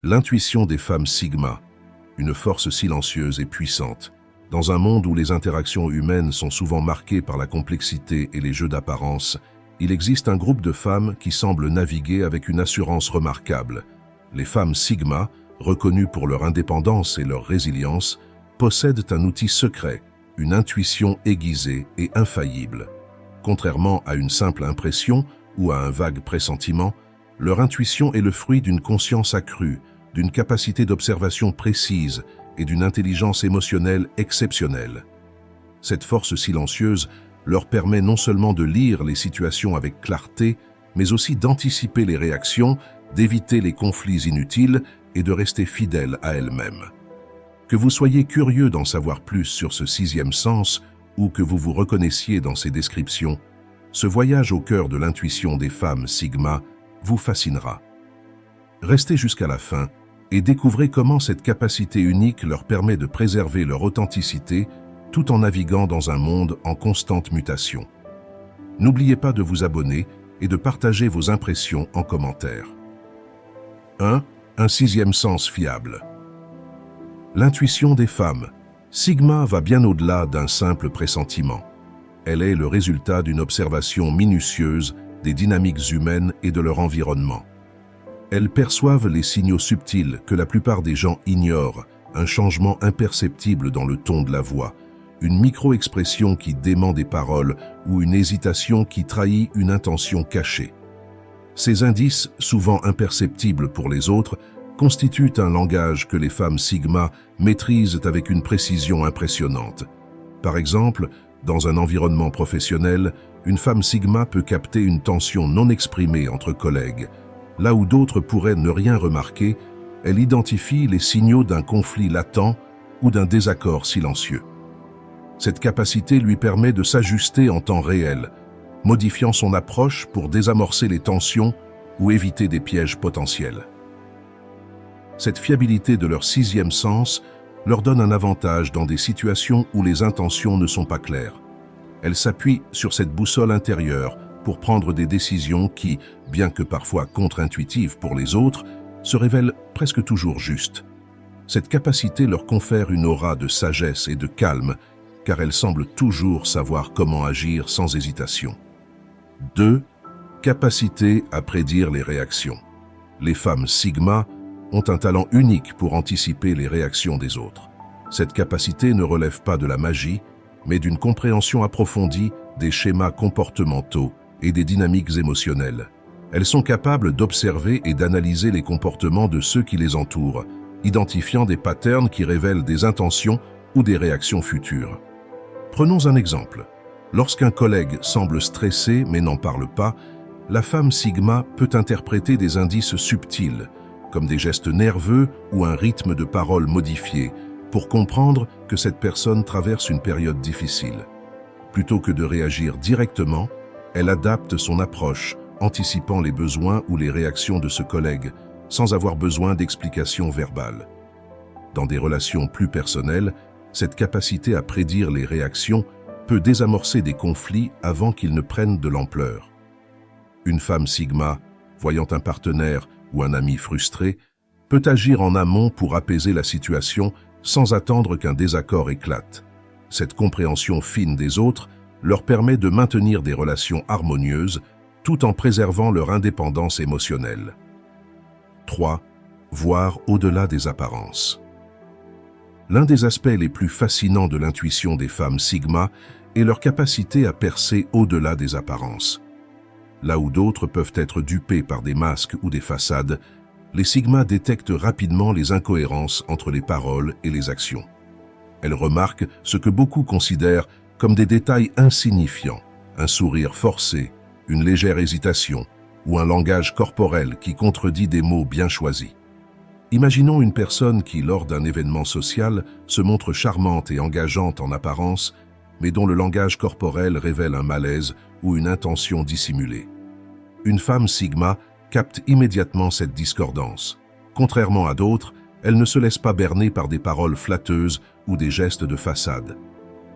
L'intuition des femmes Sigma, une force silencieuse et puissante. Dans un monde où les interactions humaines sont souvent marquées par la complexité et les jeux d'apparence, il existe un groupe de femmes qui semblent naviguer avec une assurance remarquable. Les femmes Sigma, reconnues pour leur indépendance et leur résilience, possèdent un outil secret, une intuition aiguisée et infaillible. Contrairement à une simple impression ou à un vague pressentiment, leur intuition est le fruit d'une conscience accrue, d'une capacité d'observation précise et d'une intelligence émotionnelle exceptionnelle. Cette force silencieuse leur permet non seulement de lire les situations avec clarté, mais aussi d'anticiper les réactions, d'éviter les conflits inutiles et de rester fidèles à elles-mêmes. Que vous soyez curieux d'en savoir plus sur ce sixième sens ou que vous vous reconnaissiez dans ces descriptions, ce voyage au cœur de l'intuition des femmes Sigma vous fascinera. Restez jusqu'à la fin et découvrez comment cette capacité unique leur permet de préserver leur authenticité tout en naviguant dans un monde en constante mutation. N'oubliez pas de vous abonner et de partager vos impressions en commentaire. 1. Un sixième sens fiable. L'intuition des femmes Sigma va bien au-delà d'un simple pressentiment. Elle est le résultat d'une observation minutieuse des dynamiques humaines et de leur environnement. Elles perçoivent les signaux subtils que la plupart des gens ignorent, un changement imperceptible dans le ton de la voix, une micro-expression qui dément des paroles ou une hésitation qui trahit une intention cachée. Ces indices, souvent imperceptibles pour les autres, constituent un langage que les femmes Sigma maîtrisent avec une précision impressionnante. Par exemple, dans un environnement professionnel, une femme Sigma peut capter une tension non exprimée entre collègues. Là où d'autres pourraient ne rien remarquer, elle identifie les signaux d'un conflit latent ou d'un désaccord silencieux. Cette capacité lui permet de s'ajuster en temps réel, modifiant son approche pour désamorcer les tensions ou éviter des pièges potentiels. Cette fiabilité de leur sixième sens leur donne un avantage dans des situations où les intentions ne sont pas claires. Elles s'appuient sur cette boussole intérieure pour prendre des décisions qui, bien que parfois contre-intuitives pour les autres, se révèlent presque toujours justes. Cette capacité leur confère une aura de sagesse et de calme, car elles semblent toujours savoir comment agir sans hésitation. 2. Capacité à prédire les réactions. Les femmes Sigma ont un talent unique pour anticiper les réactions des autres. Cette capacité ne relève pas de la magie, mais d'une compréhension approfondie des schémas comportementaux et des dynamiques émotionnelles. Elles sont capables d'observer et d'analyser les comportements de ceux qui les entourent, identifiant des patterns qui révèlent des intentions ou des réactions futures. Prenons un exemple. Lorsqu'un collègue semble stressé mais n'en parle pas, la femme Sigma peut interpréter des indices subtils, comme des gestes nerveux ou un rythme de parole modifié, pour comprendre que cette personne traverse une période difficile. Plutôt que de réagir directement, elle adapte son approche, anticipant les besoins ou les réactions de ce collègue, sans avoir besoin d'explications verbales. Dans des relations plus personnelles, cette capacité à prédire les réactions peut désamorcer des conflits avant qu'ils ne prennent de l'ampleur. Une femme Sigma, voyant un partenaire ou un ami frustré, peut agir en amont pour apaiser la situation sans attendre qu'un désaccord éclate. Cette compréhension fine des autres leur permet de maintenir des relations harmonieuses tout en préservant leur indépendance émotionnelle. 3. Voir au-delà des apparences. L'un des aspects les plus fascinants de l'intuition des femmes Sigma est leur capacité à percer au-delà des apparences. Là où d'autres peuvent être dupés par des masques ou des façades, les Sigma détectent rapidement les incohérences entre les paroles et les actions. Elles remarquent ce que beaucoup considèrent comme des détails insignifiants, un sourire forcé, une légère hésitation ou un langage corporel qui contredit des mots bien choisis. Imaginons une personne qui, lors d'un événement social, se montre charmante et engageante en apparence, mais dont le langage corporel révèle un malaise ou une intention dissimulée. Une femme Sigma capte immédiatement cette discordance. Contrairement à d'autres, elle ne se laisse pas berner par des paroles flatteuses ou des gestes de façade.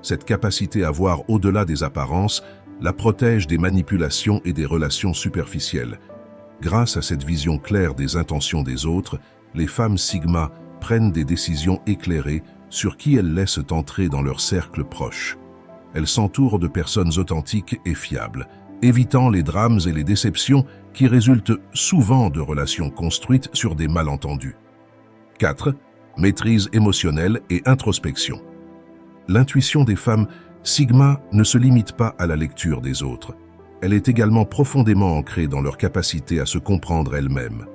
Cette capacité à voir au-delà des apparences la protège des manipulations et des relations superficielles. Grâce à cette vision claire des intentions des autres, les femmes Sigma prennent des décisions éclairées sur qui elles laissent entrer dans leur cercle proche. Elles s'entourent de personnes authentiques et fiables, évitant les drames et les déceptions qui résultent souvent de relations construites sur des malentendus. 4. Maîtrise émotionnelle et introspection. L'intuition des femmes Sigma ne se limite pas à la lecture des autres. Elle est également profondément ancrée dans leur capacité à se comprendre elles-mêmes.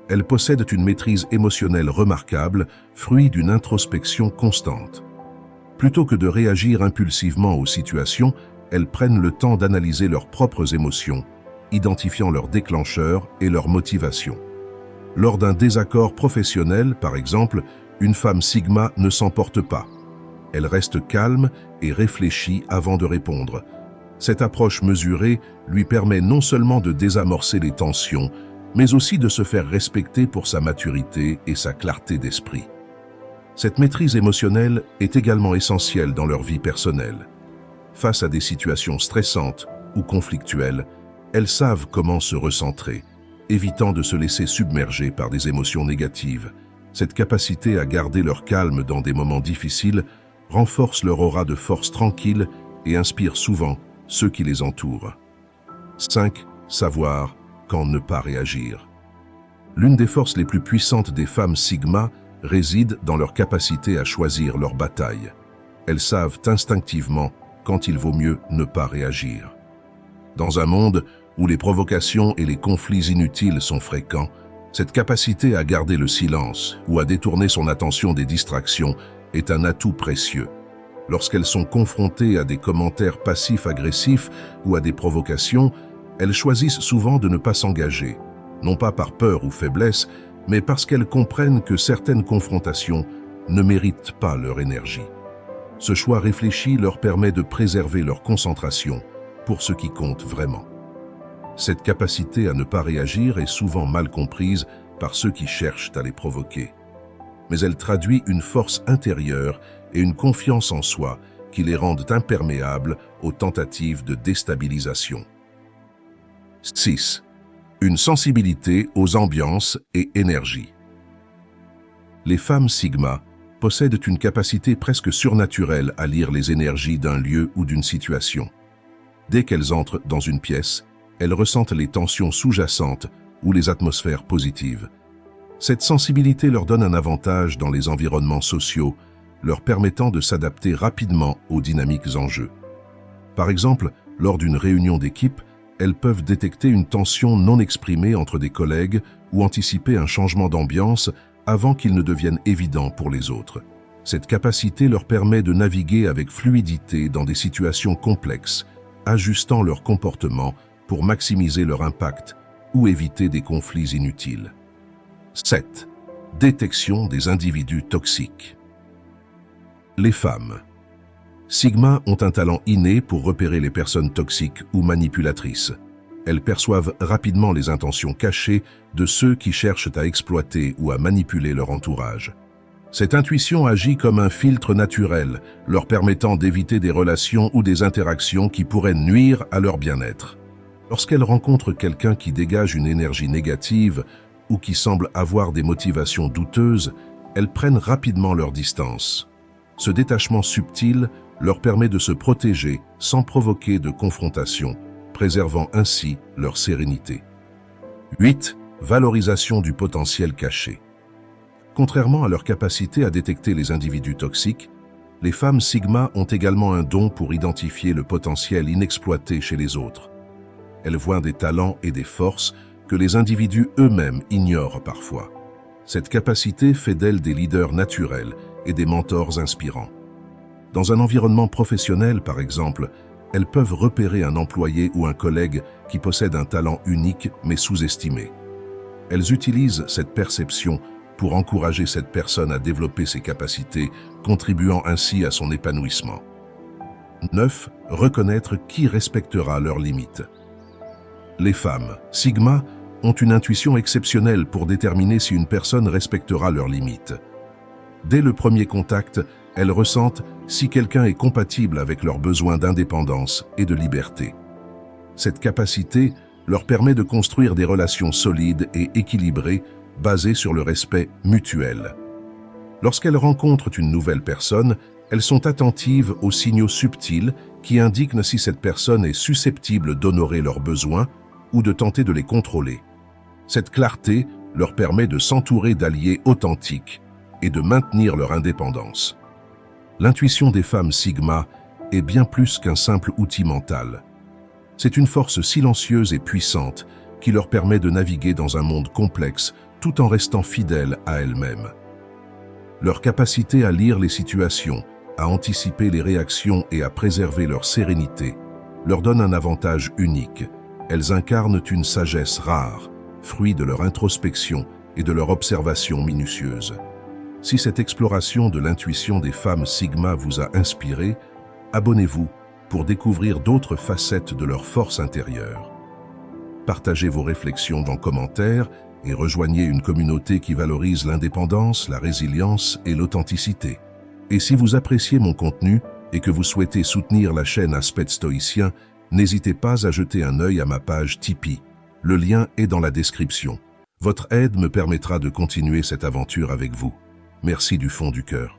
Elles possèdent une maîtrise émotionnelle remarquable, fruit d'une introspection constante. Plutôt que de réagir impulsivement aux situations, elles prennent le temps d'analyser leurs propres émotions, identifiant leurs déclencheurs et leurs motivations. Lors d'un désaccord professionnel, par exemple, une femme Sigma ne s'emporte pas. Elle reste calme et réfléchit avant de répondre. Cette approche mesurée lui permet non seulement de désamorcer les tensions, mais aussi de se faire respecter pour sa maturité et sa clarté d'esprit. Cette maîtrise émotionnelle est également essentielle dans leur vie personnelle. Face à des situations stressantes ou conflictuelles, elles savent comment se recentrer, évitant de se laisser submerger par des émotions négatives. Cette capacité à garder leur calme dans des moments difficiles renforce leur aura de force tranquille et inspire souvent ceux qui les entourent. 5. Savoir quand ne pas réagir. L'une des forces les plus puissantes des femmes Sigma réside dans leur capacité à choisir leur bataille. Elles savent instinctivement quand il vaut mieux ne pas réagir. Dans un monde où les provocations et les conflits inutiles sont fréquents, cette capacité à garder le silence ou à détourner son attention des distractions est un atout précieux. Lorsqu'elles sont confrontées à des commentaires passifs-agressifs ou à des provocations, elles choisissent souvent de ne pas s'engager, non pas par peur ou faiblesse, mais parce qu'elles comprennent que certaines confrontations ne méritent pas leur énergie. Ce choix réfléchi leur permet de préserver leur concentration pour ce qui compte vraiment. Cette capacité à ne pas réagir est souvent mal comprise par ceux qui cherchent à les provoquer. Mais elle traduit une force intérieure et une confiance en soi qui les rendent imperméables aux tentatives de déstabilisation. 6. Une sensibilité aux ambiances et énergies. Les femmes Sigma possèdent une capacité presque surnaturelle à lire les énergies d'un lieu ou d'une situation. Dès qu'elles entrent dans une pièce, elles ressentent les tensions sous-jacentes ou les atmosphères positives. Cette sensibilité leur donne un avantage dans les environnements sociaux, leur permettant de s'adapter rapidement aux dynamiques en jeu. Par exemple, lors d'une réunion d'équipe, elles peuvent détecter une tension non exprimée entre des collègues ou anticiper un changement d'ambiance avant qu'il ne devienne évident pour les autres. Cette capacité leur permet de naviguer avec fluidité dans des situations complexes, ajustant leur comportement pour maximiser leur impact ou éviter des conflits inutiles. 7. Détection des individus toxiques. Les femmes Sigma ont un talent inné pour repérer les personnes toxiques ou manipulatrices. Elles perçoivent rapidement les intentions cachées de ceux qui cherchent à exploiter ou à manipuler leur entourage. Cette intuition agit comme un filtre naturel, leur permettant d'éviter des relations ou des interactions qui pourraient nuire à leur bien-être. Lorsqu'elles rencontrent quelqu'un qui dégage une énergie négative ou qui semble avoir des motivations douteuses, elles prennent rapidement leur distance. Ce détachement subtil leur permet de se protéger sans provoquer de confrontation, préservant ainsi leur sérénité. 8. Valorisation du potentiel caché. Contrairement à leur capacité à détecter les individus toxiques, les femmes Sigma ont également un don pour identifier le potentiel inexploité chez les autres. Elles voient des talents et des forces que les individus eux-mêmes ignorent parfois. Cette capacité fait d'elles des leaders naturels et des mentors inspirants. Dans un environnement professionnel, par exemple, elles peuvent repérer un employé ou un collègue qui possède un talent unique mais sous-estimé. Elles utilisent cette perception pour encourager cette personne à développer ses capacités, contribuant ainsi à son épanouissement. 9. Reconnaître qui respectera leurs limites. Les femmes Sigma ont une intuition exceptionnelle pour déterminer si une personne respectera leurs limites. Dès le premier contact, elles ressentent si quelqu'un est compatible avec leurs besoins d'indépendance et de liberté. Cette capacité leur permet de construire des relations solides et équilibrées basée sur le respect mutuel. Lorsqu'elles rencontrent une nouvelle personne, elles sont attentives aux signaux subtils qui indiquent si cette personne est susceptible d'honorer leurs besoins ou de tenter de les contrôler. Cette clarté leur permet de s'entourer d'alliés authentiques et de maintenir leur indépendance. L'intuition des femmes Sigma est bien plus qu'un simple outil mental. C'est une force silencieuse et puissante qui leur permet de naviguer dans un monde complexe tout en restant fidèles à elles-mêmes. Leur capacité à lire les situations, à anticiper les réactions et à préserver leur sérénité leur donne un avantage unique. Elles incarnent une sagesse rare, fruit de leur introspection et de leur observation minutieuse. Si cette exploration de l'intuition des femmes Sigma vous a inspiré, abonnez-vous pour découvrir d'autres facettes de leur force intérieure. Partagez vos réflexions dans commentaires et rejoignez une communauté qui valorise l'indépendance, la résilience et l'authenticité. Et si vous appréciez mon contenu et que vous souhaitez soutenir la chaîne Aspect Stoïcien, n'hésitez pas à jeter un œil à ma page Tipeee. Le lien est dans la description. Votre aide me permettra de continuer cette aventure avec vous. Merci du fond du cœur.